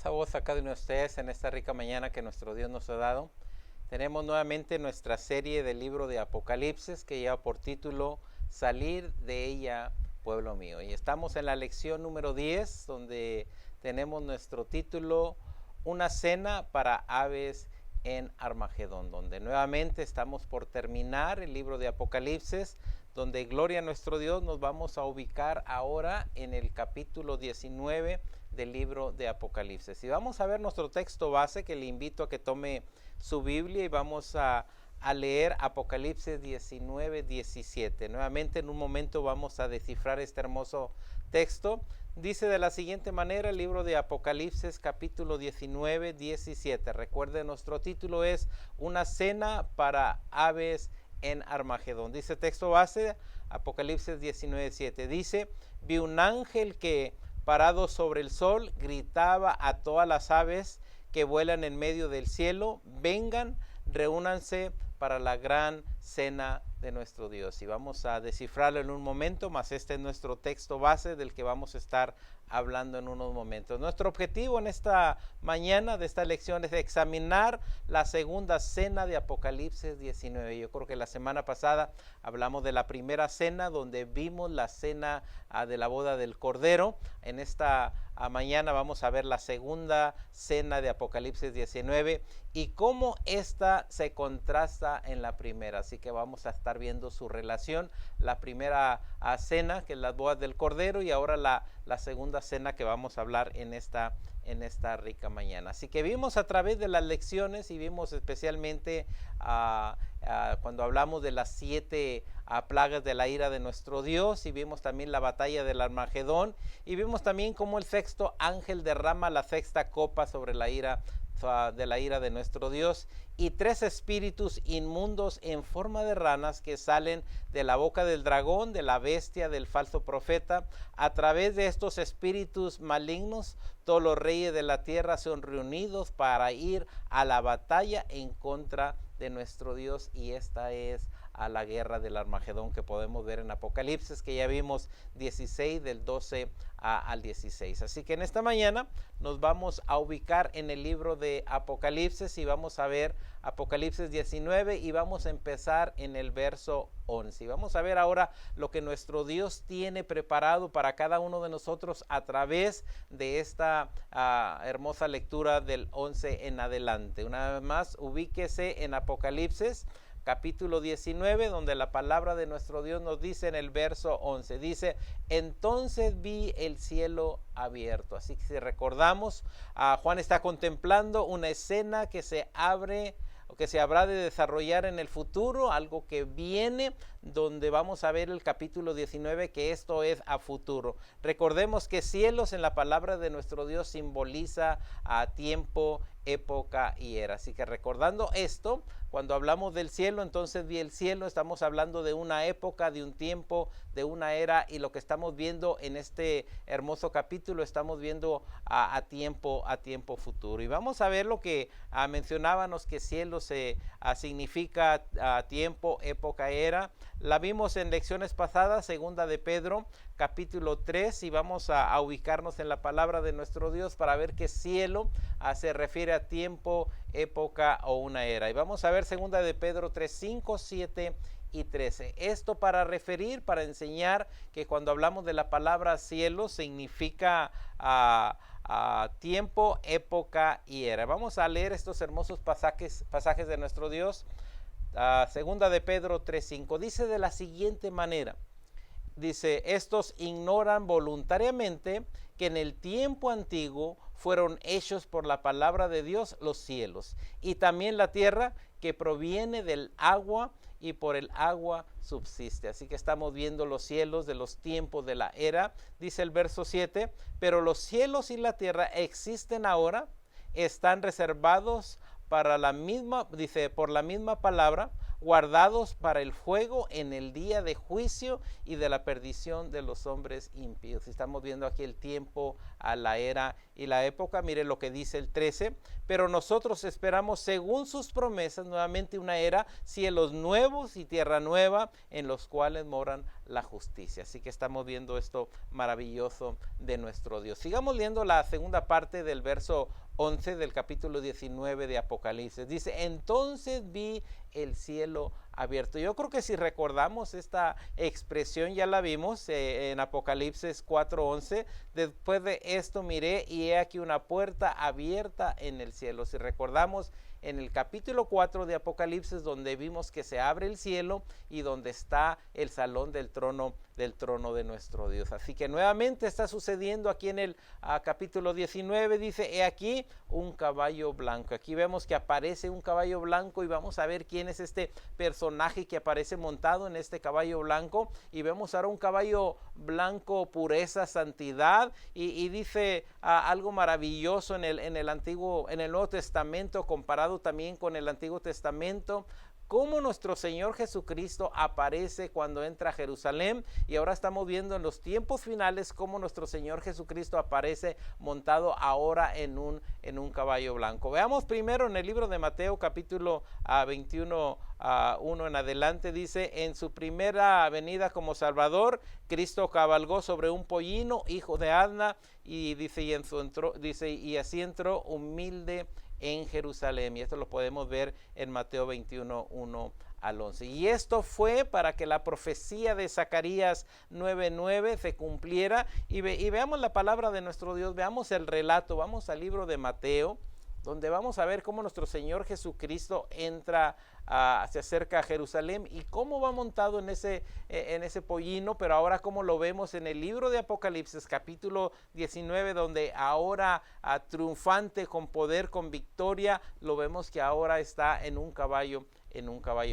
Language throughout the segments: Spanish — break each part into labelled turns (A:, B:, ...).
A: más a vos a cada uno de ustedes en esta rica mañana que nuestro Dios nos ha dado. Tenemos nuevamente nuestra serie del libro de Apocalipsis que lleva por título Salir de ella, pueblo mío. Y estamos en la lección número 10, donde tenemos nuestro título Una cena para aves en Armagedón, donde nuevamente estamos por terminar el libro de Apocalipsis, donde gloria a nuestro Dios nos vamos a ubicar ahora en el capítulo 19 del libro de Apocalipsis. Y vamos a ver nuestro texto base, que le invito a que tome su Biblia y vamos a leer Apocalipsis 19, 17. Nuevamente en un momento vamos a descifrar este hermoso texto. Dice de la siguiente manera el libro de Apocalipsis capítulo 19, 17. Recuerde, nuestro título es Una cena para aves en Armagedón. Dice texto base, Apocalipsis 19, 7. Dice, vi un ángel que parado sobre el sol gritaba a todas las aves que vuelan en medio del cielo, vengan, reúnanse para la gran cena de nuestro Dios. Y vamos a descifrarlo en un momento, mas este es nuestro texto base del que vamos a estar hablando en unos momentos. Nuestro objetivo en esta mañana de esta lección es examinar la segunda cena de Apocalipsis 19. Yo creo que la semana pasada hablamos de la primera cena, donde vimos la cena de la boda del Cordero. En esta mañana vamos a ver la segunda cena de Apocalipsis 19 y cómo esta se contrasta en la primera. Así que vamos a estar viendo su relación, la primera cena, que es la boda del Cordero, y ahora la segunda cena que vamos a hablar en esta rica mañana. Así que vimos a través de las lecciones y vimos especialmente cuando hablamos de las 7 plagas de la ira de nuestro Dios, y vimos también la batalla del Armagedón, y vimos también cómo el sexto ángel derrama la sexta copa sobre la ira de nuestro Dios, y 3 espíritus inmundos en forma de ranas que salen de la boca del dragón, de la bestia, del falso profeta. A través de estos espíritus malignos, todos los reyes de la tierra son reunidos para ir a la batalla en contra de nuestro Dios, y esta es a la guerra del Armagedón que podemos ver en Apocalipsis, que ya vimos 16 del 12 al 16. Así que en esta mañana nos vamos a ubicar en el libro de Apocalipsis y vamos a ver Apocalipsis 19 y vamos a empezar en el verso 11. Y vamos a ver ahora lo que nuestro Dios tiene preparado para cada uno de nosotros a través de esta hermosa lectura del 11 en adelante. Una vez más, ubíquese en Apocalipsis capítulo 19, donde la palabra de nuestro Dios nos dice en el verso 11, dice, entonces vi el cielo abierto. Así que si recordamos, Juan está contemplando una escena que se abre o que se habrá de desarrollar en el futuro, algo que viene, donde vamos a ver el capítulo 19, que esto es a futuro. Recordemos que cielos en la palabra de nuestro Dios simboliza a tiempo, época y era. Así que recordando esto, cuando hablamos del cielo, entonces vi el cielo, estamos hablando de una época, de un tiempo, de una era, y lo que estamos viendo en este hermoso capítulo, estamos viendo a tiempo futuro. Y vamos a ver lo que mencionábamos, que cielo significa tiempo, época, era. La vimos en lecciones pasadas, segunda de Pedro, capítulo 3, y vamos a ubicarnos en la palabra de nuestro Dios para ver que cielo se refiere a tiempo, época o una era. Y vamos a ver segunda de Pedro 3, 5, 7 y 13. Esto para enseñar que cuando hablamos de la palabra cielo significa tiempo, época y era. Vamos a leer estos hermosos pasajes de nuestro Dios. Segunda de Pedro 3:5 dice de la siguiente manera, dice, estos ignoran voluntariamente que en el tiempo antiguo fueron hechos por la palabra de Dios los cielos y también la tierra, que proviene del agua y por el agua subsiste. Así que estamos viendo los cielos de los tiempos de la era. Dice el verso 7, pero los cielos y la tierra existen ahora, están reservados para la misma, dice, por la misma palabra, guardados para el fuego en el día de juicio y de la perdición de los hombres impíos. Estamos viendo aquí el tiempo a la era y la época. Mire lo que dice el 13, pero nosotros esperamos según sus promesas nuevamente una era, cielos nuevos y tierra nueva en los cuales moran la justicia. Así que estamos viendo esto maravilloso de nuestro Dios. Sigamos leyendo la segunda parte del verso 11 del capítulo 19 de Apocalipsis. Dice, entonces vi el cielo abierto. Yo creo que si recordamos esta expresión ya la vimos en Apocalipsis 4:11. Después de esto miré y he aquí una puerta abierta en el cielo. Si recordamos en el capítulo 4 de Apocalipsis, donde vimos que se abre el cielo y donde está el salón del trono de nuestro Dios. Así que nuevamente está sucediendo aquí en el capítulo 19, dice, he aquí un caballo blanco. Aquí vemos que aparece un caballo blanco y vamos a ver quién es este personaje que aparece montado en este caballo blanco. Y vemos ahora un caballo blanco, pureza, santidad, y dice algo maravilloso en el Nuevo Testamento, comparado también con el Antiguo Testamento, cómo nuestro Señor Jesucristo aparece cuando entra a Jerusalén. Y ahora estamos viendo en los tiempos finales cómo nuestro Señor Jesucristo aparece montado ahora en un caballo blanco. Veamos primero en el libro de Mateo capítulo 21, 1 en adelante. Dice, en su primera venida como Salvador, Cristo cabalgó sobre un pollino, hijo de asna, y dice, y así entró humilde en Jerusalén. Y esto lo podemos ver en Mateo 21, 1 al 11. Y esto fue para que la profecía de Zacarías 9:9 se cumpliera. Y veamos la palabra de nuestro Dios, veamos el relato. Vamos al libro de Mateo, donde vamos a ver cómo nuestro Señor Jesucristo se acerca a Jerusalén y cómo va montado en ese pollino, pero ahora como lo vemos en el libro de Apocalipsis capítulo 19, donde ahora triunfante, con poder, con victoria, lo vemos que ahora está en un caballo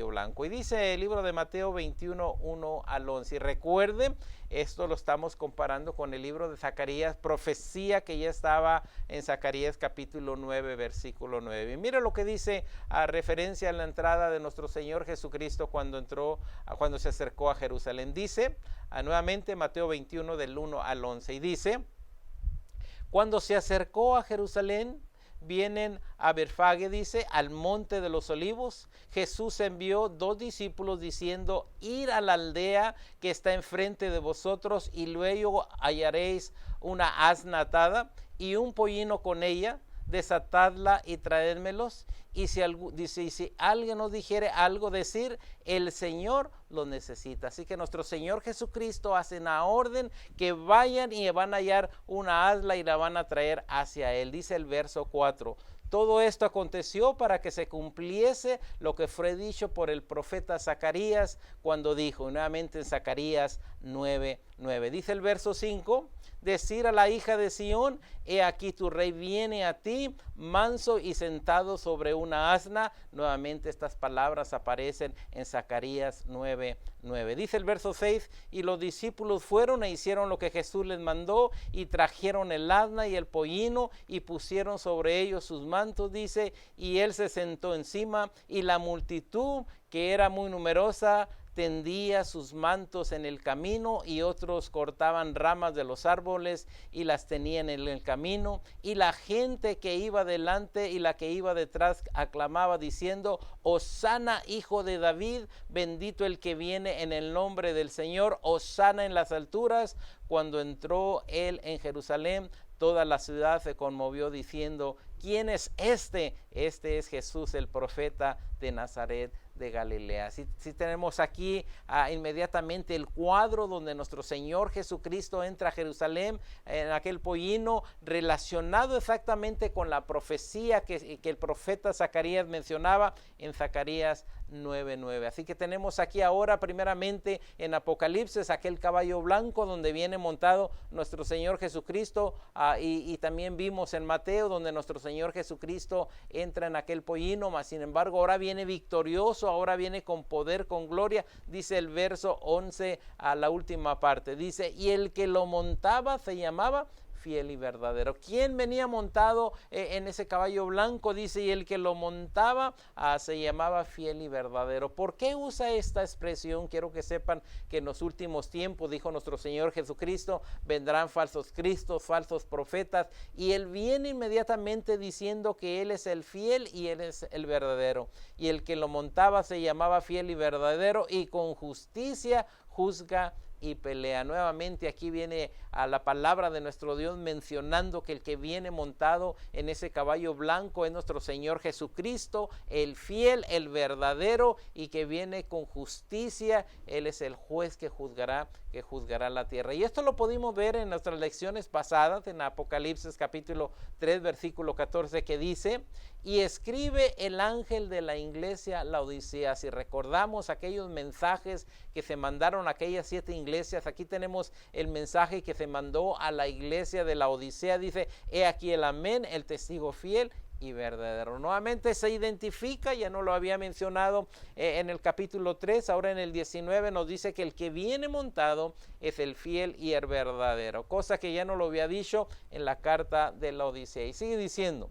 A: blanco. Y dice el libro de Mateo 21, 1 al 11. Y recuerde, esto lo estamos comparando con el libro de Zacarías, profecía que ya estaba en Zacarías capítulo 9, versículo 9. Y mire lo que dice a referencia a la entrada de nuestro Señor Jesucristo cuando se acercó a Jerusalén. Dice nuevamente Mateo 21 del 1 al 11. Y dice, cuando se acercó a Jerusalén, vienen a Betfagé, dice, al monte de los olivos. Jesús envió 2 discípulos diciendo, ir a la aldea que está enfrente de vosotros y luego hallaréis una asna atada y un pollino con ella, desatadla y traédmelos. Y si alguien nos dijere algo, decir, el Señor lo necesita. Así que nuestro Señor Jesucristo hace una orden que vayan y van a hallar una asna y la van a traer hacia Él. Dice el verso 4. Todo esto aconteció para que se cumpliese lo que fue dicho por el profeta Zacarías cuando dijo, nuevamente en Zacarías 9:9. Dice el verso 5, decir a la hija de Sión, he aquí tu rey viene a ti, manso y sentado sobre una asna. Nuevamente estas palabras aparecen en Zacarías 9:9. Dice el verso 6, y los discípulos fueron e hicieron lo que Jesús les mandó y trajeron el asna y el pollino y pusieron sobre ellos sus mantos, dice, y él se sentó encima y la multitud, que era muy numerosa, tendía sus mantos en el camino y otros cortaban ramas de los árboles y las tenían en el camino, y la gente que iba delante y la que iba detrás aclamaba diciendo, Hosana, hijo de David, bendito el que viene en el nombre del Señor, Hosana en las alturas. Cuando entró él en Jerusalén, toda la ciudad se conmovió diciendo, ¿quién es este? Este es Jesús, el profeta de Nazaret de Galilea. Si tenemos aquí inmediatamente el cuadro donde nuestro Señor Jesucristo entra a Jerusalén en aquel pollino, relacionado exactamente con la profecía que el profeta Zacarías mencionaba en Zacarías 9:9. Así que tenemos aquí ahora primeramente en Apocalipsis aquel caballo blanco donde viene montado nuestro Señor Jesucristo, y también vimos en Mateo donde nuestro Señor Jesucristo entra en aquel pollino, mas sin embargo ahora viene victorioso, ahora viene con poder, con gloria. Dice el verso 11 a la última parte, dice, y el que lo montaba se llamaba fiel y verdadero. ¿Quién venía montado en ese caballo blanco? Dice, y el que lo montaba se llamaba fiel y verdadero. ¿Por qué usa esta expresión? Quiero que sepan que en los últimos tiempos, dijo nuestro Señor Jesucristo, vendrán falsos cristos, falsos profetas, y Él viene inmediatamente diciendo que Él es el fiel y Él es el verdadero. Y el que lo montaba se llamaba fiel y verdadero, y con justicia juzga y pelea. Nuevamente aquí viene a la palabra de nuestro Dios mencionando que el que viene montado en ese caballo blanco es nuestro Señor Jesucristo, el fiel, el verdadero, y que viene con justicia. Él es el juez que juzgará la tierra. Y esto lo pudimos ver en nuestras lecciones pasadas, en Apocalipsis capítulo 3 versículo 14, que dice, y escribe el ángel de la iglesia Laodicea. Si recordamos aquellos mensajes que se mandaron a aquellas 7 iglesias, aquí tenemos el mensaje que se mandó a la iglesia de Laodicea. Dice, he aquí el amén, el testigo fiel y verdadero. Nuevamente se identifica, ya no lo había mencionado en el capítulo 3, ahora en el 19 nos dice que el que viene montado es el fiel y el verdadero, cosa que ya no lo había dicho en la carta de Laodicea. Y sigue diciendo,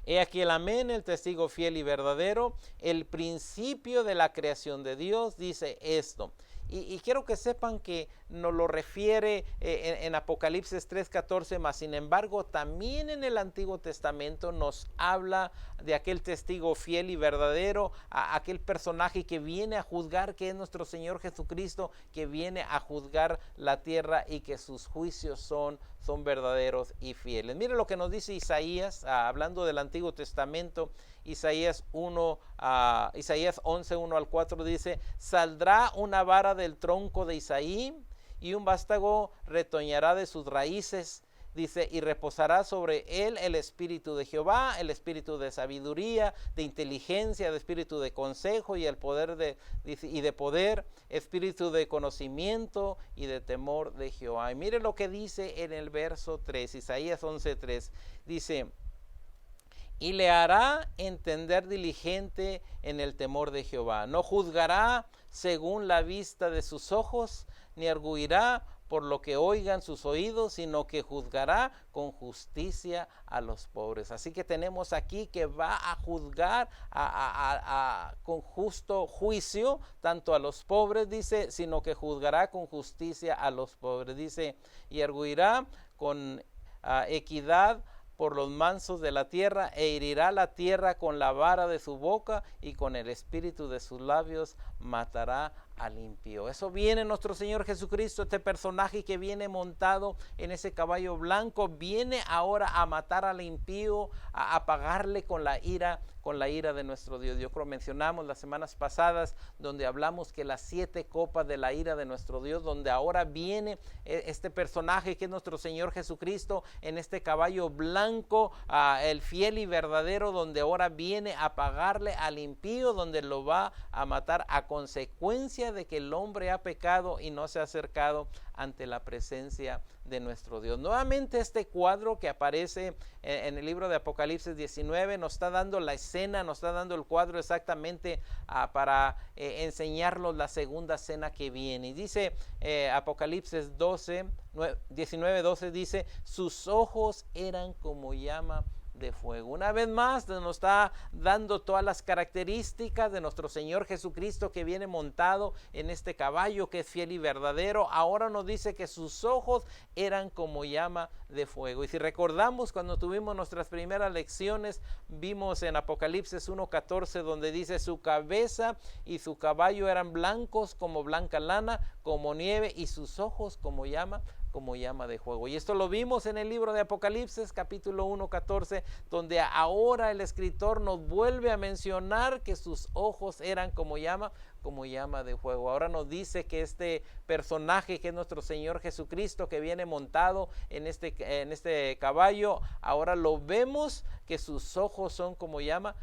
A: he aquí el amén, el testigo fiel y verdadero, el principio de la creación de Dios, dice esto. Y quiero que sepan que nos lo refiere en Apocalipsis 3:14, mas sin embargo también en el Antiguo Testamento nos habla de aquel testigo fiel y verdadero, aquel personaje que viene a juzgar, que es nuestro Señor Jesucristo, que viene a juzgar la tierra y que sus juicios son verdaderos y fieles. Mire lo que nos dice Isaías, hablando del Antiguo Testamento. Isaías 11, 1 al 4 dice, saldrá una vara del tronco de Isaí y un vástago retoñará de sus raíces. Dice, y reposará sobre él el espíritu de Jehová, el espíritu de sabiduría, de inteligencia, el espíritu de consejo y el poder de poder, espíritu de conocimiento y de temor de Jehová. Y mire lo que dice en el verso 3, Isaías 11:3, dice, y le hará entender diligente en el temor de Jehová. No juzgará según la vista de sus ojos, ni arguirá por lo que oigan sus oídos, sino que juzgará con justicia a los pobres. Así que tenemos aquí que va a juzgar con justo juicio, tanto a los pobres, dice, sino que juzgará con justicia a los pobres. Dice, y arguirá con equidad por los mansos de la tierra, e herirá la tierra con la vara de su boca, y con el espíritu de sus labios matará al impío. Eso viene nuestro Señor Jesucristo, este personaje que viene montado en ese caballo blanco, viene ahora a matar al impío, a pagarle con la ira de nuestro Dios. Yo creo mencionamos las semanas pasadas donde hablamos que las 7 copas de la ira de nuestro Dios, donde ahora viene este personaje que es nuestro Señor Jesucristo en este caballo blanco, el fiel y verdadero, donde ahora viene a pagarle al impío, donde lo va a matar a consecuencia de que el hombre ha pecado y no se ha acercado ante la presencia de nuestro Dios. Nuevamente este cuadro que aparece en el libro de Apocalipsis 19 nos está dando la escena, nos está dando el cuadro exactamente para enseñarnos la segunda cena que viene. Y dice Apocalipsis 19:12 dice, sus ojos eran como llama de fuego. Una vez más nos está dando todas las características de nuestro Señor Jesucristo que viene montado en este caballo que es fiel y verdadero. Ahora nos dice que sus ojos eran como llama de fuego. Y si recordamos cuando tuvimos nuestras primeras lecciones, vimos en Apocalipsis 1:14 donde dice, su cabeza y su caballo eran blancos como blanca lana, como nieve, y sus ojos como llama de fuego. Y esto lo vimos en el libro de Apocalipsis capítulo 1:14, donde ahora el escritor nos vuelve a mencionar que sus ojos eran como llama de fuego. Ahora nos dice que este personaje que es nuestro Señor Jesucristo, que viene montado en este caballo, ahora lo vemos que sus ojos son como llama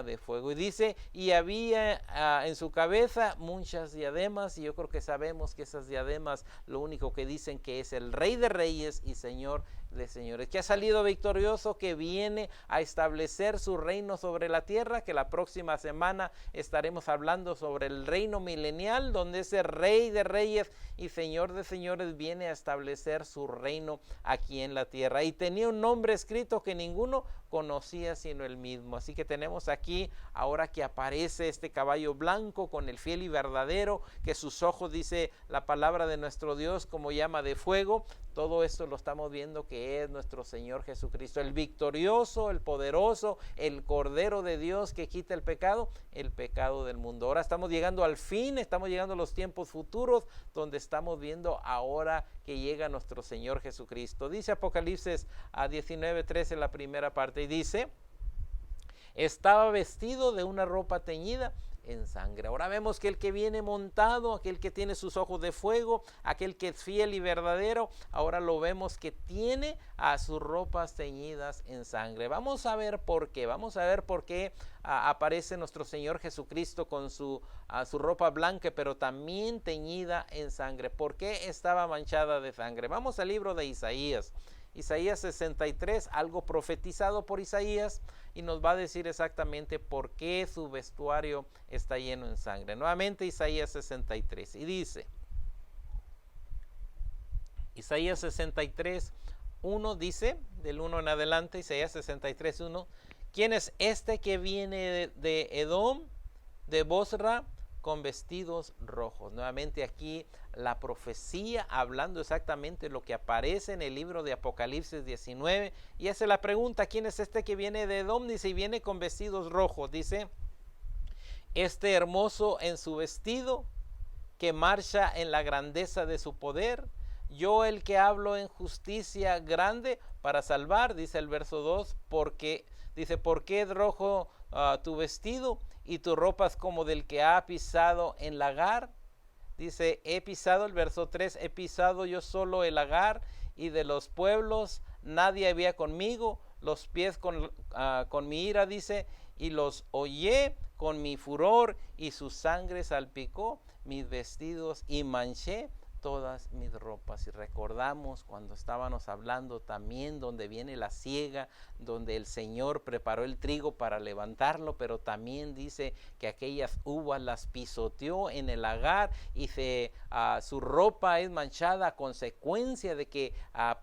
A: de fuego. Y dice, y había en su cabeza muchas diademas, y yo creo que sabemos que esas diademas lo único que dicen que es el Rey de Reyes y Señor de Señores, que ha salido victorioso, que viene a establecer su reino sobre la tierra, que la próxima semana estaremos hablando sobre sobre el reino milenial, donde ese Rey de Reyes y Señor de Señores viene a establecer su reino aquí en la tierra. Y tenía un nombre escrito que ninguno conocía sino él mismo. Así que tenemos aquí, ahora que aparece este caballo blanco con el fiel y verdadero, que sus ojos, dice la palabra de nuestro Dios, como llama de fuego. Todo esto lo estamos viendo que es nuestro Señor Jesucristo, el victorioso, el poderoso, el Cordero de Dios que quita el pecado del mundo. Ahora estamos llegando al fin, estamos llegando a los tiempos futuros, donde estamos viendo ahora que llega nuestro Señor Jesucristo. Dice Apocalipsis 19:13, la primera parte, y dice: estaba vestido de una ropa teñida en sangre. Ahora vemos que el que viene montado, aquel que tiene sus ojos de fuego, aquel que es fiel y verdadero, ahora lo vemos que tiene a sus ropas teñidas en sangre. Vamos a ver por qué, aparece nuestro Señor Jesucristo con su ropa blanca, pero también teñida en sangre. ¿Por qué estaba manchada de sangre? Vamos al libro de Isaías. Isaías 63, algo profetizado por Isaías, y nos va a decir exactamente por qué su vestuario está lleno en sangre. Nuevamente Isaías 63, y dice, Isaías 63, 1 dice, del 1 en adelante, Isaías 63, 1, ¿quién es este que viene de Edom, de Bosra, con vestidos rojos? Nuevamente aquí la profecía hablando exactamente lo que aparece en el libro de Apocalipsis 19, y hace la pregunta: ¿quién es este que viene de Edom? Dice, y viene con vestidos rojos. Dice, este hermoso en su vestido, que marcha en la grandeza de su poder. Yo, el que hablo en justicia grande para salvar, dice el verso 2, porque dice, ¿por qué es rojo tu vestido y tu ropa es como del que ha pisado en lagar? Dice, he pisado, el verso 3, he pisado yo solo el lagar, y de los pueblos nadie había conmigo, los pies con mi ira, dice, y los hollé con mi furor, y su sangre salpicó mis vestidos y manché todas mis ropas. Y recordamos cuando estábamos hablando también donde viene la siega, donde el Señor preparó el trigo para levantarlo, pero también dice que aquellas uvas las pisoteó en el lagar, y su ropa es manchada a consecuencia de que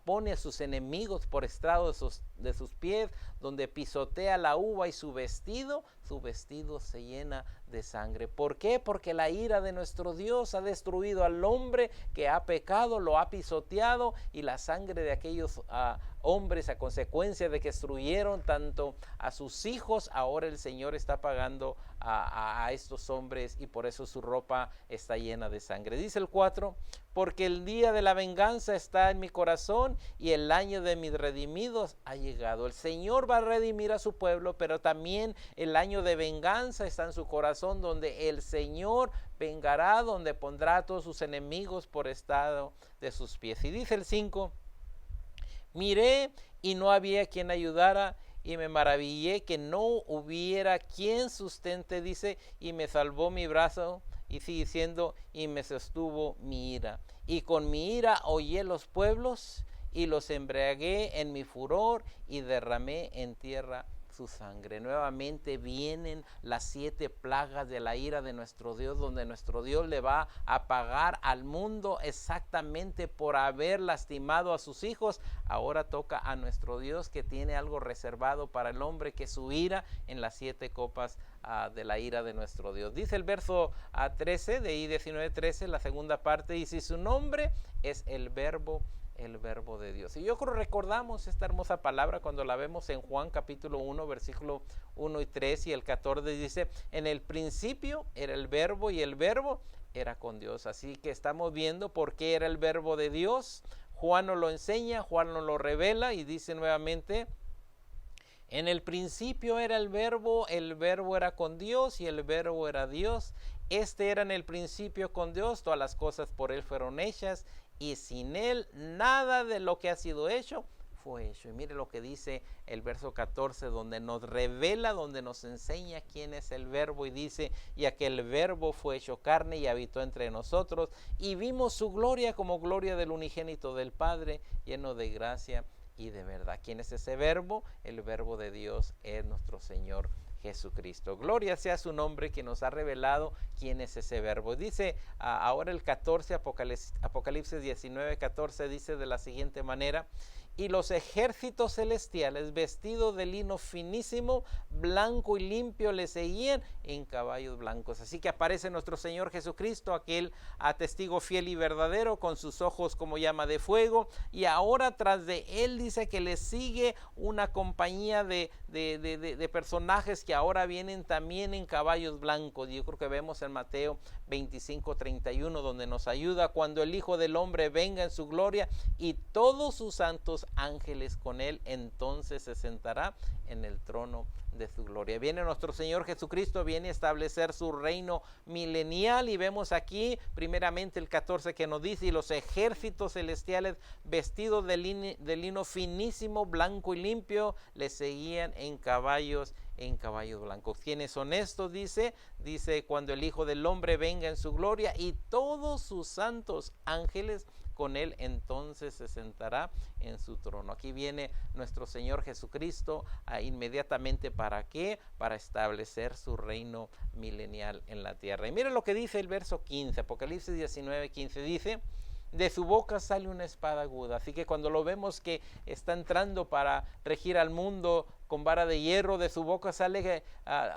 A: pone a sus enemigos por estrado de sus pies, donde pisotea la uva, y su vestido se llena de sangre. ¿Por qué? Porque la ira de nuestro Dios ha destruido al hombre que ha pecado, lo ha pisoteado, y la sangre de aquellos hombres, a consecuencia de que destruyeron tanto a sus hijos, ahora el Señor está pagando a estos hombres, y por eso su ropa está llena de sangre. Dice el 4, porque el día de la venganza está en mi corazón, y el año de mis redimidos ha llegado. El Señor va a redimir a su pueblo, pero también el año de venganza está en su corazón, donde el Señor vengará, donde pondrá a todos sus enemigos por estado de sus pies. Y dice el 5, miré y no había quien ayudara, y me maravillé que no hubiera quien sustente, dice, y me salvó mi brazo, y sigue diciendo, y me sostuvo mi ira. Y con mi ira hollé los pueblos, y los embriagué en mi furor, y derramé en tierra su sangre. Nuevamente vienen las 7 plagas de la ira de nuestro Dios, donde nuestro Dios le va a pagar al mundo exactamente por haber lastimado a sus hijos. Ahora toca a nuestro Dios, que tiene algo reservado para el hombre, que es su ira en las 7 copas de la ira de nuestro Dios. Dice el verso 13 de I 19:13, la segunda parte, y si su nombre es el verbo de Dios. Y yo creo recordamos esta hermosa palabra cuando la vemos en Juan capítulo 1, versículo 1 y 3, y el 14 dice, en el principio era el verbo, y el verbo era con Dios. Así que estamos viendo por qué era el verbo de Dios. Juan nos lo enseña, Juan nos lo revela, y dice nuevamente, en el principio era el verbo era con Dios, y el verbo era Dios. Este era en el principio con Dios, todas las cosas por él fueron hechas, y sin él nada de lo que ha sido hecho fue hecho. Y mire lo que dice el verso 14, donde nos revela, donde nos enseña quién es el verbo, y dice, y aquel verbo fue hecho carne y habitó entre nosotros, y vimos su gloria como gloria del unigénito del Padre, lleno de gracia y de verdad. ¿Quién es ese verbo? El verbo de Dios es nuestro Señor Jesucristo. Gloria sea su nombre, que nos ha revelado quién es ese verbo. Dice ahora el 14, Apocalipsis 19, 14, dice de la siguiente manera: y los ejércitos celestiales, vestidos de lino finísimo, blanco y limpio, le seguían en caballos blancos. Así que aparece nuestro Señor Jesucristo, aquel testigo fiel y verdadero, con sus ojos como llama de fuego, y ahora tras de él dice que le sigue una compañía de personajes que ahora vienen también en caballos blancos. Yo creo que vemos en Mateo 25, 31, donde nos ayuda: cuando el Hijo del Hombre venga en su gloria y todos sus santos ángeles con él, entonces se sentará en el trono de su gloria. Viene nuestro Señor Jesucristo, viene a establecer su reino milenial, y vemos aquí primeramente el 14 que nos dice: y los ejércitos celestiales, vestidos de lino finísimo, blanco y limpio, le seguían en caballos blancos. ¿Quiénes son estos? Dice cuando el Hijo del Hombre venga en su gloria y todos sus santos ángeles con él, entonces se sentará en su trono. Aquí viene nuestro Señor Jesucristo inmediatamente. ¿Para qué? Para establecer su reino milenial en la tierra. Y miren lo que dice el verso 15, Apocalipsis 19, 15, dice: de su boca sale una espada aguda. Así que cuando lo vemos que está entrando para regir al mundo con vara de hierro, de su boca sale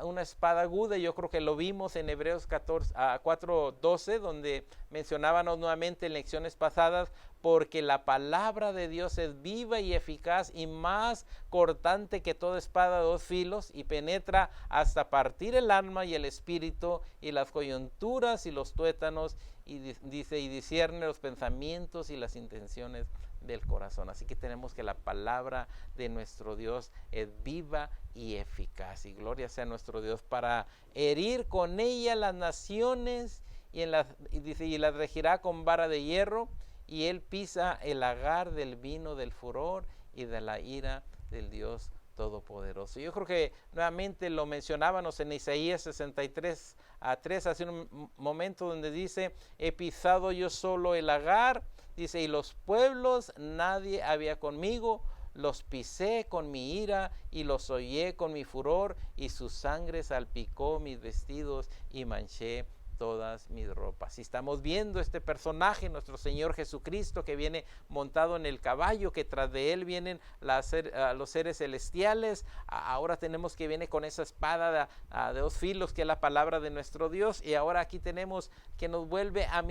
A: una espada aguda. Yo creo que lo vimos en Hebreos 4:12, donde mencionábamos nuevamente en lecciones pasadas: porque la palabra de Dios es viva y eficaz y más cortante que toda espada de dos filos, y penetra hasta partir el alma y el espíritu y las coyunturas y los tuétanos, y dice, y discierne los pensamientos y las intenciones del corazón. Así que tenemos que la palabra de nuestro Dios es viva y eficaz, y gloria sea nuestro Dios, para herir con ella las naciones, y las regirá con vara de hierro, y él pisa el lagar del vino del furor y de la ira del Dios Todopoderoso. Yo creo que nuevamente lo mencionábamos en Isaías 63:3 hace un momento, donde dice: he pisado yo solo el lagar, dice, y los pueblos nadie había conmigo, los pisé con mi ira y los hollé con mi furor, y su sangre salpicó mis vestidos y manché todas mis ropas. Y estamos viendo este personaje, nuestro Señor Jesucristo, que viene montado en el caballo, que tras de él vienen los seres celestiales. Ahora tenemos que viene con esa espada de dos filos, que es la palabra de nuestro Dios. Y ahora aquí tenemos que nos vuelve a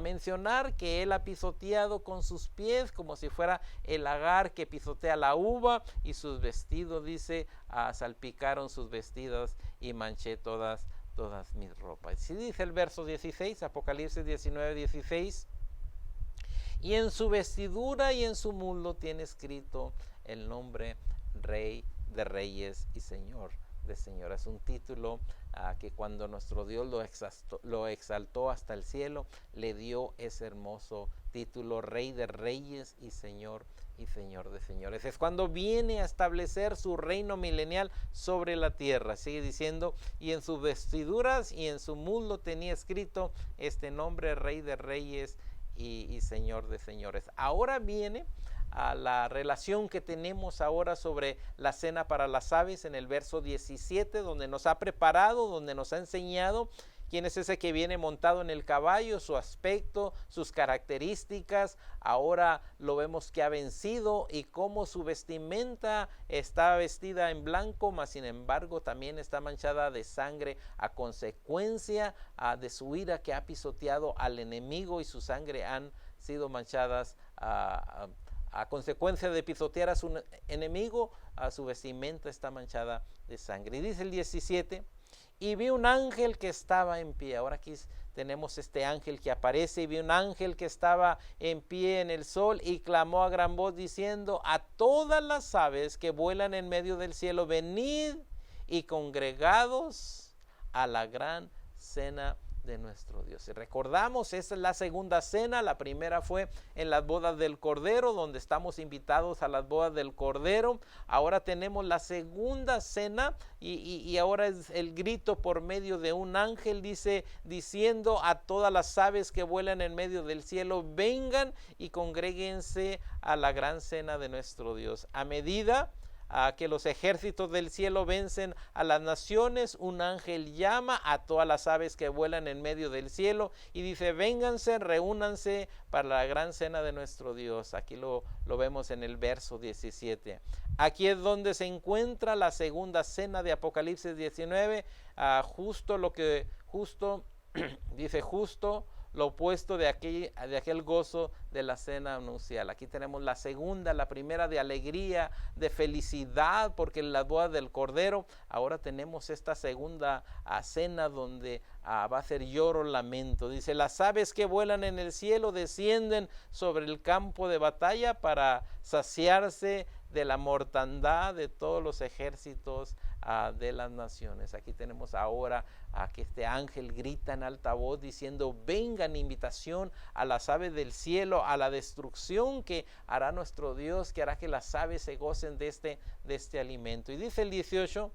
A: mencionar que él ha pisoteado con sus pies, como si fuera el lagar que pisotea la uva, y sus vestidos, dice, salpicaron sus vestidos y manché todas mis ropas. Si dice el verso 16, Apocalipsis 19, 16: y en su vestidura y en su muslo tiene escrito el nombre Rey de Reyes y Señor de Señores. Es un título que cuando nuestro Dios lo exaltó hasta el cielo, le dio ese hermoso título: Rey de Reyes y Señor de Señores. Es cuando viene a establecer su reino milenial sobre la tierra. Sigue diciendo: y en sus vestiduras y en su muslo tenía escrito este nombre: Rey de Reyes y Señor de Señores. Ahora viene a la relación que tenemos ahora sobre la cena para las aves en el verso 17, donde nos ha preparado, donde nos ha enseñado quién es ese que viene montado en el caballo, su aspecto, sus características. Ahora lo vemos que ha vencido, y cómo su vestimenta está vestida en blanco, mas sin embargo también está manchada de sangre a consecuencia de su ira, que ha pisoteado al enemigo, y su sangre han sido manchadas a consecuencia de pisotear a su enemigo. A su vestimenta está manchada de sangre. Y dice el 17: y vi un ángel que estaba en pie. Ahora aquí tenemos este ángel que aparece: y vi un ángel que estaba en pie en el sol, y clamó a gran voz diciendo: a todas las aves que vuelan en medio del cielo, venid y congregados a la gran cena de nuestro Dios. Y recordamos, esa es la segunda cena. La primera fue en las bodas del Cordero, donde estamos invitados a las bodas del Cordero. Ahora tenemos la segunda cena, y ahora es el grito por medio de un ángel, diciendo a todas las aves que vuelan en medio del cielo: vengan y congréguense a la gran cena de nuestro Dios. A medida que los ejércitos del cielo vencen a las naciones, un ángel llama a todas las aves que vuelan en medio del cielo y dice: vénganse, reúnanse para la gran cena de nuestro Dios. Aquí lo vemos en el verso 17. Aquí es donde se encuentra la segunda cena de Apocalipsis 19, dice justo lo opuesto de aquel gozo de la cena nupcial. Aquí tenemos la segunda, la primera de alegría, de felicidad, porque en la boda del Cordero. Ahora tenemos esta segunda cena donde va a ser lloro, lamento. Dice: las aves que vuelan en el cielo descienden sobre el campo de batalla para saciarse de la mortandad de todos los ejércitos de las naciones. Aquí tenemos ahora que este ángel grita en alta voz diciendo: vengan, invitación a las aves del cielo, a la destrucción que hará nuestro Dios, que hará que las aves se gocen de este alimento. Y dice el 18: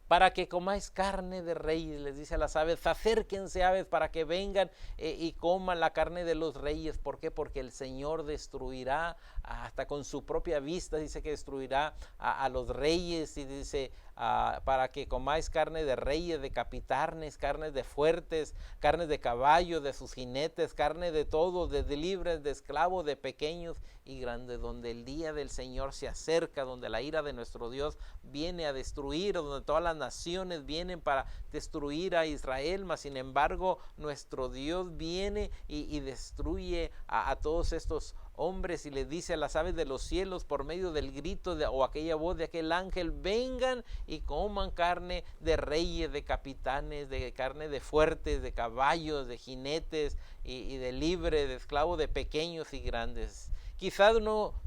A: para que comáis carne de reyes, les dice a las aves: acérquense, aves, para que vengan y coman la carne de los reyes. ¿Por qué? Porque el Señor destruirá, hasta con su propia vista, dice que destruirá a los reyes. Y dice: para que comáis carne de reyes, de capitanes, carnes de fuertes, carnes de caballos, de sus jinetes, carne de todos, de libres, de esclavos, de pequeños y grandes, donde el día del Señor se acerca, donde la ira de nuestro Dios viene a destruir, donde todas las naciones vienen para destruir a Israel, mas sin embargo nuestro Dios viene y destruye a todos estos hombres, y les dice a las aves de los cielos por medio del grito o aquella voz de aquel ángel: vengan y coman carne de reyes, de capitanes, de carne de fuertes, de caballos, de jinetes y de libres, de esclavos, de pequeños y grandes. Quizás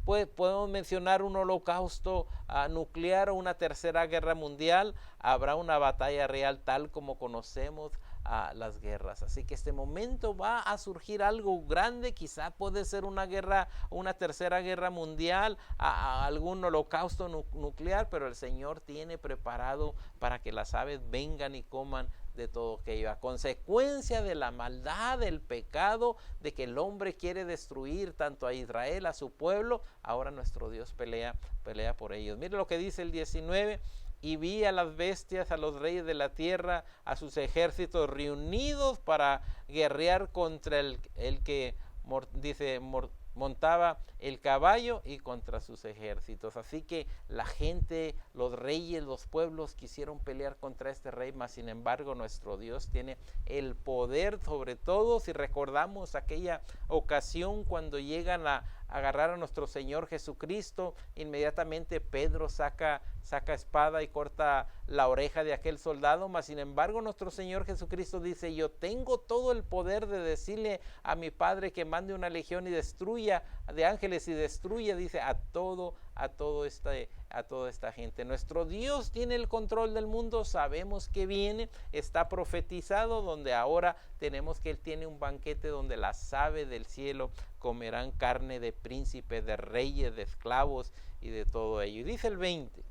A: podemos mencionar un holocausto nuclear o una tercera guerra mundial. Habrá una batalla real tal como conocemos las guerras. Así que este momento va a surgir algo grande. Quizás puede ser una guerra, una tercera guerra mundial, algún holocausto nuclear, pero el Señor tiene preparado para que las aves vengan y coman de todo aquello, a consecuencia de la maldad, del pecado, de que el hombre quiere destruir tanto a Israel, a su pueblo. Ahora nuestro Dios pelea por ellos. Mire lo que dice el 19: y vi a las bestias, a los reyes de la tierra, a sus ejércitos reunidos para guerrear contra el que montaba el caballo y contra sus ejércitos. Así que la gente, los reyes, los pueblos quisieron pelear contra este rey, mas sin embargo nuestro Dios tiene el poder sobre todo. Si recordamos aquella ocasión cuando llegan a agarrar a nuestro Señor Jesucristo, inmediatamente Pedro saca espada y corta la oreja de aquel soldado, mas sin embargo nuestro Señor Jesucristo dice: yo tengo todo el poder de decirle a mi Padre que mande una legión y destruya de ángeles y destruya, dice, a toda esta gente. Nuestro Dios tiene el control del mundo, sabemos que viene, está profetizado, donde ahora tenemos que Él tiene un banquete donde las aves del cielo comerán carne de príncipes, de reyes, de esclavos y de todo ello. Y dice el 20,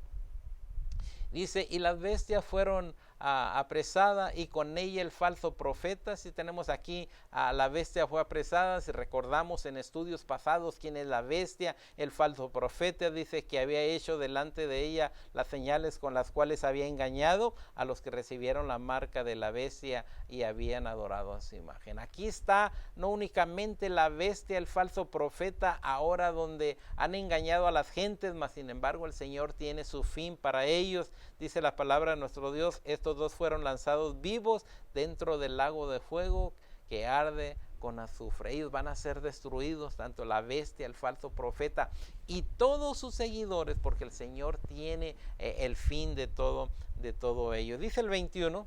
A: dice: y las bestias fueron apresada y con ella el falso profeta. Si tenemos aquí la bestia fue apresada, si recordamos en estudios pasados quién es la bestia, el falso profeta, dice que había hecho delante de ella las señales con las cuales había engañado a los que recibieron la marca de la bestia y habían adorado a su imagen. Aquí está no únicamente la bestia, el falso profeta, ahora donde han engañado a las gentes, mas sin embargo el Señor tiene su fin para ellos. Dice la palabra de nuestro Dios: estos dos fueron lanzados vivos dentro del lago de fuego que arde con azufre. Ellos van a ser destruidos, tanto la bestia, el falso profeta y todos sus seguidores, porque el Señor tiene el fin de todo ello. Dice el 21: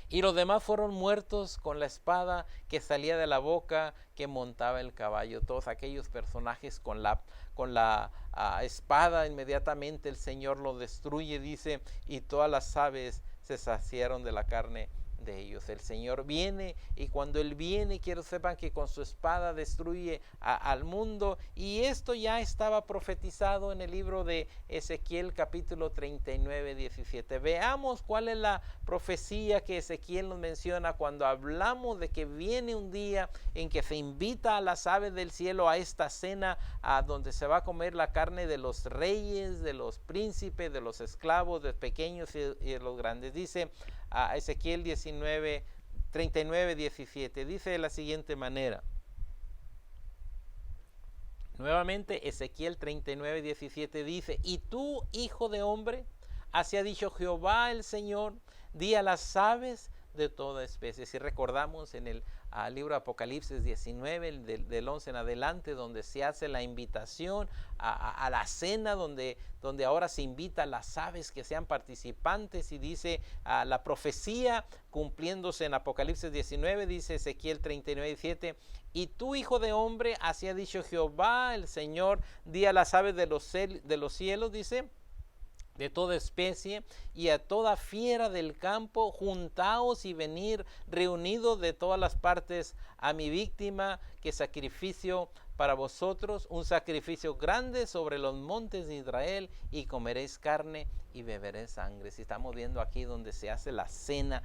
A: y los demás fueron muertos con la espada que salía de la boca que montaba el caballo. Todos aquellos personajes con la espada, inmediatamente el Señor los destruye, dice, y todas las aves se saciaron de la carne de ellos. El Señor viene, y cuando Él viene, quiero sepan que con su espada destruye al mundo, y esto ya estaba profetizado en el libro de Ezequiel capítulo 39, 17. Veamos cuál es la profecía que Ezequiel nos menciona cuando hablamos de que viene un día en que se invita a las aves del cielo a esta cena, a donde se va a comer la carne de los reyes, de los príncipes, de los esclavos, de pequeños y de los grandes. Dice a Ezequiel 39, 17, dice de la siguiente manera. Nuevamente Ezequiel 39, 17 dice: y tú, hijo de hombre, así ha dicho Jehová el Señor, di a las aves de toda especie. Si recordamos en el libro de Apocalipsis 19, del 11 en adelante, donde se hace la invitación a la cena, donde ahora se invita a las aves que sean participantes, y dice la profecía cumpliéndose en Apocalipsis 19, dice Ezequiel 39, 17, y tú, hijo de hombre, así ha dicho Jehová el Señor, di a las aves de los cielos, dice, de toda especie, y a toda fiera del campo, juntaos y venir reunidos de todas las partes a mi víctima, que sacrificio para vosotros, un sacrificio grande sobre los montes de Israel, y comeréis carne y beberéis sangre. Si estamos viendo aquí donde se hace la cena,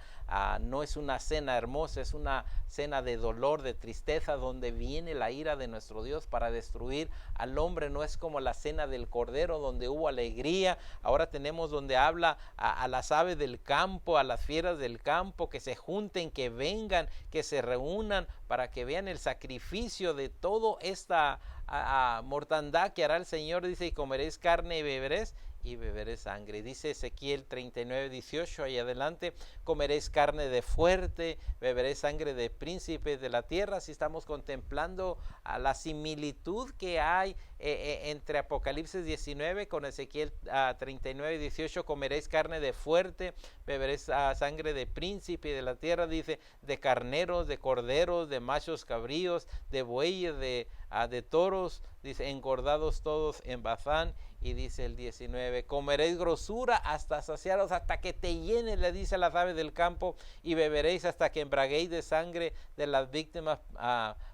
A: no es una cena hermosa, es una cena de dolor, de tristeza, donde viene la ira de nuestro Dios para destruir al hombre. No es como la cena del Cordero, donde hubo alegría. Ahora tenemos donde habla a las aves del campo, a las fieras del campo, que se junten, que vengan, que se reúnan para que vean el sacrificio de todo esta mortandad que hará el Señor. Dice, y comeréis carne y beberéis sangre. Dice Ezequiel 39, 18, ahí adelante, comeréis carne de fuerte, beberéis sangre de príncipes de la tierra. Si estamos contemplando la similitud que hay entre Apocalipsis 19 con Ezequiel 39, 18, comeréis carne de fuerte, beberéis sangre de príncipe de la tierra, dice, de carneros, de corderos, de machos cabríos, de bueyes, de toros, dice, engordados todos en Bazán. Y dice el 19, comeréis grosura hasta saciaros, hasta que te llenes, le dice a las aves del campo, y beberéis hasta que embraguéis de sangre de las víctimas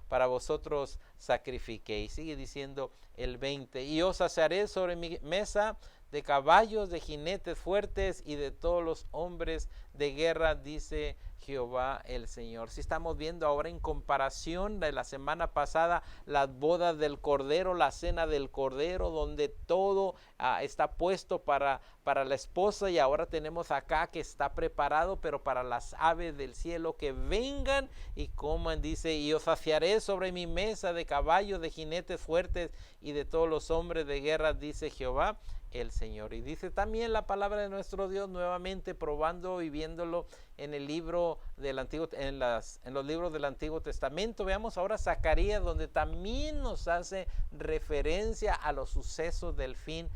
A: para vosotros sacrifiquéis. Sigue diciendo el 20, y os saciaré sobre mi mesa de caballos, de jinetes fuertes y de todos los hombres de guerra, dice Jehová el Señor. Si estamos viendo ahora en comparación de la semana pasada, las bodas del Cordero, la cena del Cordero, donde todo está puesto para la esposa, y ahora tenemos acá que está preparado, pero para las aves del cielo que vengan y coman. Dice, y os saciaré sobre mi mesa de caballos, de jinetes fuertes y de todos los hombres de guerra, dice Jehová el Señor. Y dice también la palabra de nuestro Dios, nuevamente probando y viéndolo en el libro del Antiguo, en los libros del Antiguo Testamento. Veamos ahora Zacarías, donde también nos hace referencia a los sucesos del fin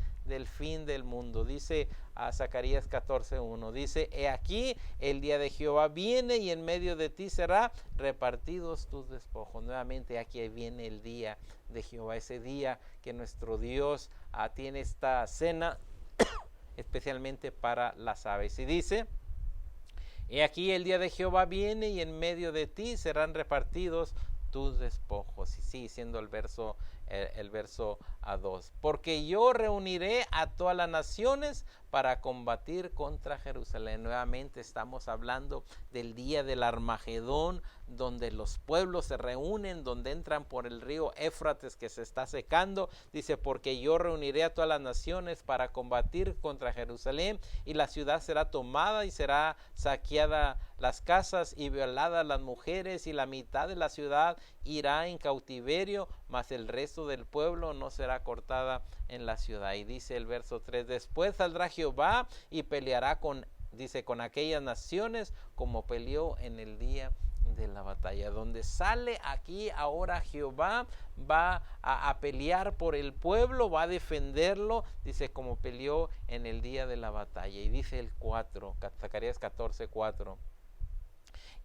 A: del mundo. Dice a Zacarías 14:1, dice, he aquí el día de Jehová viene, y en medio de ti será repartidos tus despojos. Nuevamente aquí viene el día de Jehová, ese día que nuestro Dios tiene esta cena especialmente para las aves. Y dice, he aquí el día de Jehová viene, y en medio de ti serán repartidos tus despojos. Y sigue siendo el verso 2, porque yo reuniré a todas las naciones para combatir contra Jerusalén. Nuevamente estamos hablando del día del Armagedón, donde los pueblos se reúnen, donde entran por el río Éufrates que se está secando. Dice, porque yo reuniré a todas las naciones para combatir contra Jerusalén, y la ciudad será tomada y será saqueada las casas y violadas las mujeres, y la mitad de la ciudad irá en cautiverio, mas el resto del pueblo no será cortada en la ciudad. Y dice el verso 3, después saldrá Jehová y peleará con aquellas naciones como peleó en el día de la batalla. Donde sale aquí ahora Jehová va a pelear por el pueblo, va a defenderlo, dice, como peleó en el día de la batalla. Y dice el 4, Zacarías 14:4,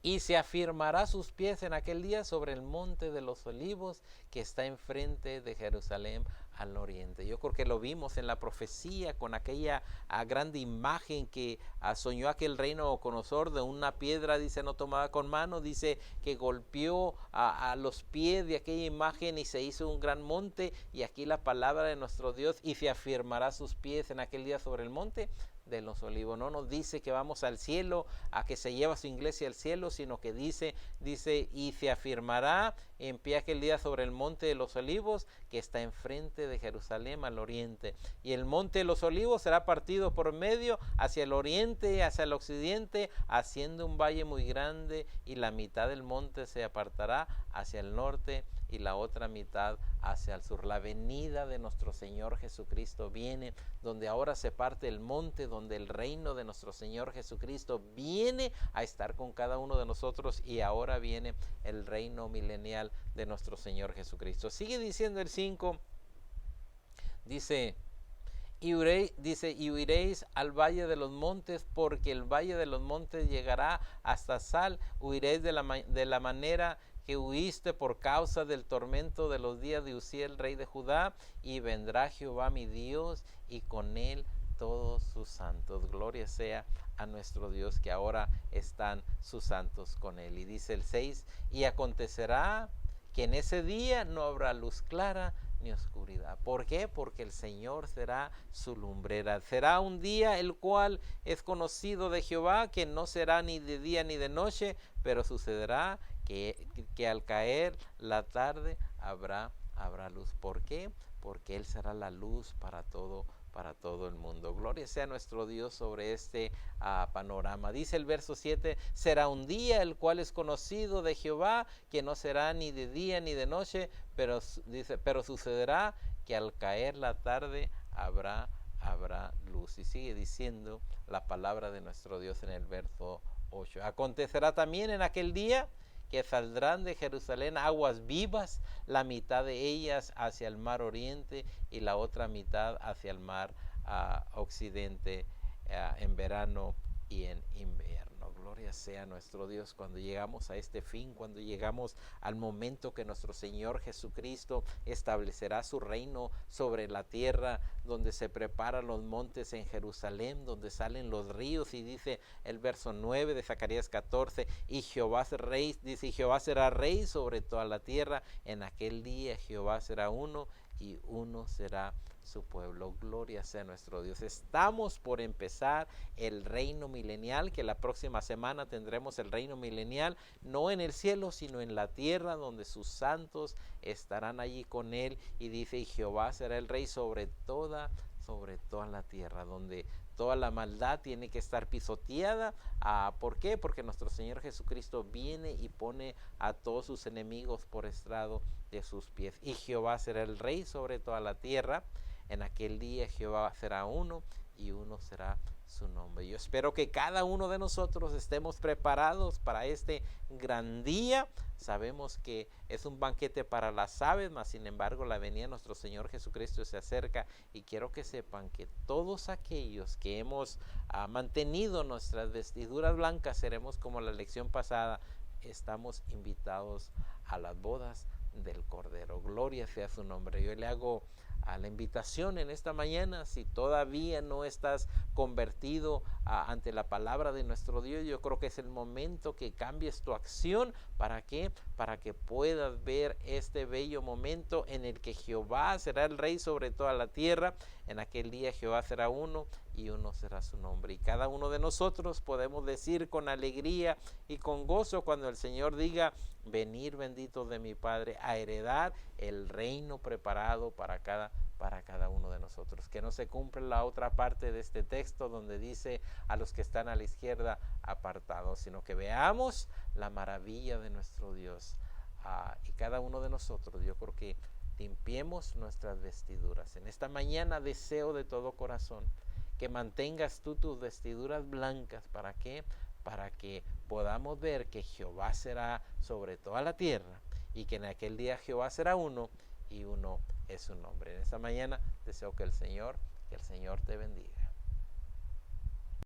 A: y se afirmará sus pies en aquel día sobre el monte de los olivos que está enfrente de Jerusalén, al oriente. Yo creo que lo vimos en la profecía con aquella grande imagen que soñó aquel rey Nabucodonosor de una piedra, dice, no tomada con mano, dice que golpeó a los pies de aquella imagen y se hizo un gran monte. Y aquí la palabra de nuestro Dios, y se afirmará sus pies en aquel día sobre el monte de los Olivos. No nos dice que vamos al cielo, a que se lleva su iglesia al cielo, sino que dice, y se afirmará en pie aquel día sobre el monte de los Olivos, que está enfrente de Jerusalén al oriente. Y el monte de los Olivos será partido por medio hacia el oriente y hacia el occidente, haciendo un valle muy grande, y la mitad del monte se apartará hacia el norte y la otra mitad hacia el sur. La venida de nuestro Señor Jesucristo viene, donde ahora se parte el monte, donde el reino de nuestro Señor Jesucristo viene a estar con cada uno de nosotros, y ahora viene el reino milenial de nuestro Señor Jesucristo. Sigue diciendo el 5, dice, y huiréis al valle de los montes, porque el valle de los montes llegará hasta Sal. Huiréis de la manera que huiste por causa del tormento de los días de Uziel, rey de Judá, y vendrá Jehová mi Dios, y con él todos sus santos. Gloria sea a nuestro Dios, que ahora están sus santos con él. Y dice el 6, y acontecerá que en ese día no habrá luz clara ni oscuridad. ¿Por qué? Porque el Señor será su lumbrera. Será un día el cual es conocido de Jehová, que no será ni de día ni de noche, pero sucederá que al caer la tarde habrá luz. ¿Por qué? Porque Él será la luz para todo el mundo. Gloria sea nuestro Dios sobre este panorama. Dice el verso 7, será un día el cual es conocido de Jehová, que no será ni de día ni de noche, pero sucederá que al caer la tarde habrá luz. Y sigue diciendo la palabra de nuestro Dios en el verso 8. Acontecerá también en aquel día que saldrán de Jerusalén aguas vivas, la mitad de ellas hacia el mar oriente y la otra mitad hacia el mar occidente, en verano y en invierno. Gloria sea nuestro Dios. Cuando llegamos a este fin, cuando llegamos al momento que nuestro Señor Jesucristo establecerá su reino sobre la tierra, donde se preparan los montes en Jerusalén, donde salen los ríos, y dice el verso 9 de Zacarías 14, y Jehová será rey sobre toda la tierra. En aquel día Jehová será uno, y uno será su pueblo. Gloria sea nuestro Dios. Estamos por empezar el reino milenial, que la próxima semana tendremos el reino milenial, no en el cielo, sino en la tierra, donde sus santos estarán allí con él. Y dice, y Jehová será el rey sobre toda la tierra, donde toda la maldad tiene que estar pisoteada. ¿Por qué? Porque nuestro Señor Jesucristo viene y pone a todos sus enemigos por estrado de sus pies. Y Jehová será el rey sobre toda la tierra. En aquel día Jehová será uno, y uno será su nombre. Yo espero que cada uno de nosotros estemos preparados para este gran día. Sabemos que es un banquete para las aves, mas sin embargo la venida de nuestro Señor Jesucristo se acerca, y quiero que sepan que todos aquellos que hemos mantenido nuestras vestiduras blancas, seremos, como la lección pasada, estamos invitados a las bodas del Cordero. Gloria sea su nombre. Yo le hago a la invitación en esta mañana, si todavía no estás convertido ante la palabra de nuestro Dios, yo creo que es el momento que cambies tu acción. ¿Para qué? Para que puedas ver este bello momento en el que Jehová será el rey sobre toda la tierra. En aquel día Jehová será uno, y uno será su nombre. Y cada uno de nosotros podemos decir con alegría y con gozo, cuando el Señor diga, venir benditos de mi Padre, a heredar el reino preparado para cada uno de nosotros. Que no se cumpla la otra parte de este texto donde dice a los que están a la izquierda, apartados, sino que veamos la maravilla de nuestro Dios. Y cada uno de nosotros, yo creo que limpiemos nuestras vestiduras. En esta mañana deseo de todo corazón que mantengas tú tus vestiduras blancas. ¿Para qué? Para que podamos ver que Jehová será sobre toda la tierra, y que en aquel día Jehová será uno, y uno es su nombre. En esta mañana deseo que el Señor te bendiga.